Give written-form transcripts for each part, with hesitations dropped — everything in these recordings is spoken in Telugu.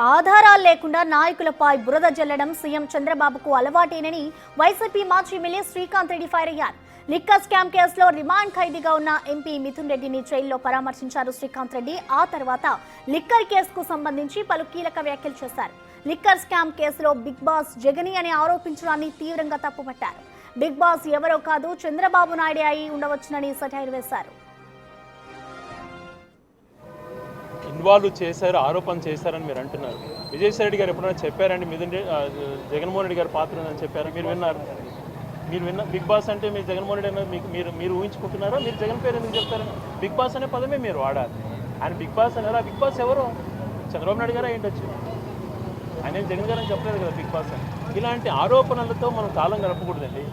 ఆధారాలు లేకుండా నాయకులపై బురద జల్లడం సీఎం చంద్రబాబుకు అలవాటేనని వైసీపీ మాజీ ఎమ్మెల్యే శ్రీకాంత్ రెడ్డి ఫైర్ అయ్యారు. లిక్కర్ స్కామ్ కేసులో రిమాండ్ ఖైదీగా ఉన్న ఎంపీ మిథున్ రెడ్డిని జైల్లో పరామర్శించారు శ్రీకాంత్ రెడ్డి. ఆ తర్వాత లిక్కర్ కేసుకు సంబంధించి పలు కీలక వ్యాఖ్యలు చేశారు. లిక్కర్ స్కామ్ కేసులో బిగ్ బాస్ జగని అని ఆరోపించడాన్ని తీవ్రంగా తప్పుపట్టారు. బిగ్ బాస్ ఎవరో కాదు, చంద్రబాబు నాయుడే అయి ఉండవచ్చునని సెటైర్ వేశారు. ఇన్వాల్వ్ చేశారు, ఆరోపణ చేశారని మీరు అంటున్నారు. విజయసాయి రెడ్డి గారు ఎప్పుడైనా చెప్పారండి జగన్మోహన్ రెడ్డి గారి పాత్ర అని చెప్పారు? మీరు విన్నారు? బిగ్ బాస్ అంటే మీరు జగన్మోహన్ రెడ్డి అన్నారు, మీరు ఊహించుకుంటున్నారా? మీరు జగన్ పేరు ఎందుకు చెప్తారని? బిగ్ బాస్ అనే పదమే మీరు వాడాలి. ఆయన బిగ్ బాస్ అన్నారా? బిగ్ బాస్ ఎవరు? చంద్రబాబు నాయుడు గారు ఏంటొచ్చు, ఆయన జగన్ గారు అని చెప్పలేదు కదా బిగ్ బాస్ అని. ఇలాంటి ఆరోపణలతో మనం కాలం గడపకూడదండి.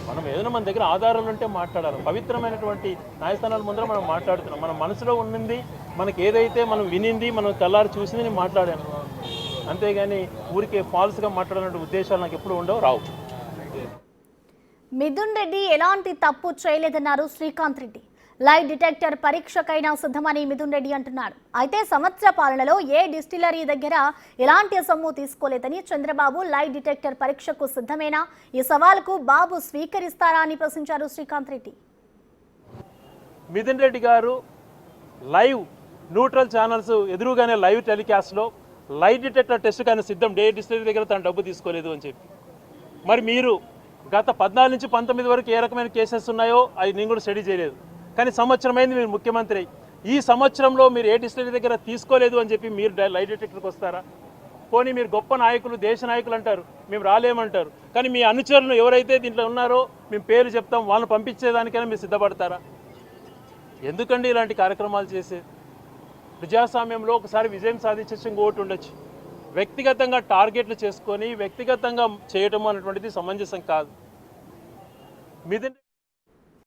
మనం ఏదైనా మన దగ్గర ఆధారాలు ఉంటే మాట్లాడాలి. పవిత్రమైనటువంటి న్యాయస్థానాల ముందర మనం మాట్లాడుతున్నాం. మన మనసులో ఉన్నది, మనకి ఏదైతే మనం వినింది, మనం కళ్ళారు చూసింది నేను మాట్లాడాను. అంతేగాని ఊరికే ఫాల్స్గా మాట్లాడాలంటే ఉద్దేశాలు నాకు ఎప్పుడు ఉండవు, రావు. మిథున్ రెడ్డి ఎలాంటి తప్పు చేయలేదన్నారు శ్రీకాంత్ రెడ్డి. లైవ్ డిటెక్టర్ పరీక్షకైనా సిద్ధమని మిథున్ రెడ్డి అంటున్నాడు. అయితే సంవత్సర పాలనలో ఏ డిస్టిలరీ దగ్గర ఎలాంటి సొమ్ము తీసుకోలేదని, చంద్రబాబు లైవ్ డిటెక్టర్ పరీక్షకు సిద్ధమేనా, ఈ సవాలుకు బాబు స్వీకరిస్తారా అని ప్రశ్నించారు శ్రీకాంత్ రెడ్డి. మిథున్ రెడ్డి గారు లైవ్ న్యూట్రల్ ఛానల్స్ ఎదురుగానే లైవ్ టెలికాస్ట్లో లైవ్ డిటెక్టర్ టెస్ట్ కానీ సిద్ధం, ఏ డిస్టిలరీ దగ్గర తను డబ్బు తీసుకోలేదు అని చెప్పి. మరి మీరు గత 14 నుంచి 19 వరకు ఏ రకమైన కేసెస్ ఉన్నాయో అది నేను కూడా స్టడీ చేయలేదు. కానీ సంవత్సరమైంది మీరు ముఖ్యమంత్రి. ఈ సంవత్సరంలో మీరు ఏ డిస్టిలరీ దగ్గర తీసుకోలేదు అని చెప్పి మీరు లైవ్ డిటెక్టర్కి వస్తారా? పోనీ మీరు గొప్ప నాయకులు, దేశ నాయకులు అంటారు, మేము రాలేమంటారు. కానీ మీ అనుచరులు ఎవరైతే దీంట్లో ఉన్నారో మేము పేరు చెప్తాం, వాళ్ళని పంపించేదానికైనా మీరు సిద్ధపడతారా? ఎందుకండి ఇలాంటి కార్యక్రమాలు చేసేది? ప్రజాస్వామ్యంలో ఒకసారి విజయం సాధించచ్చు, ఇంకోటి ఉండొచ్చు. వ్యక్తిగతంగా టార్గెట్లు చేసుకొని వ్యక్తిగతంగా చేయటం అనేటువంటిది సమంజసం కాదు. మిథున్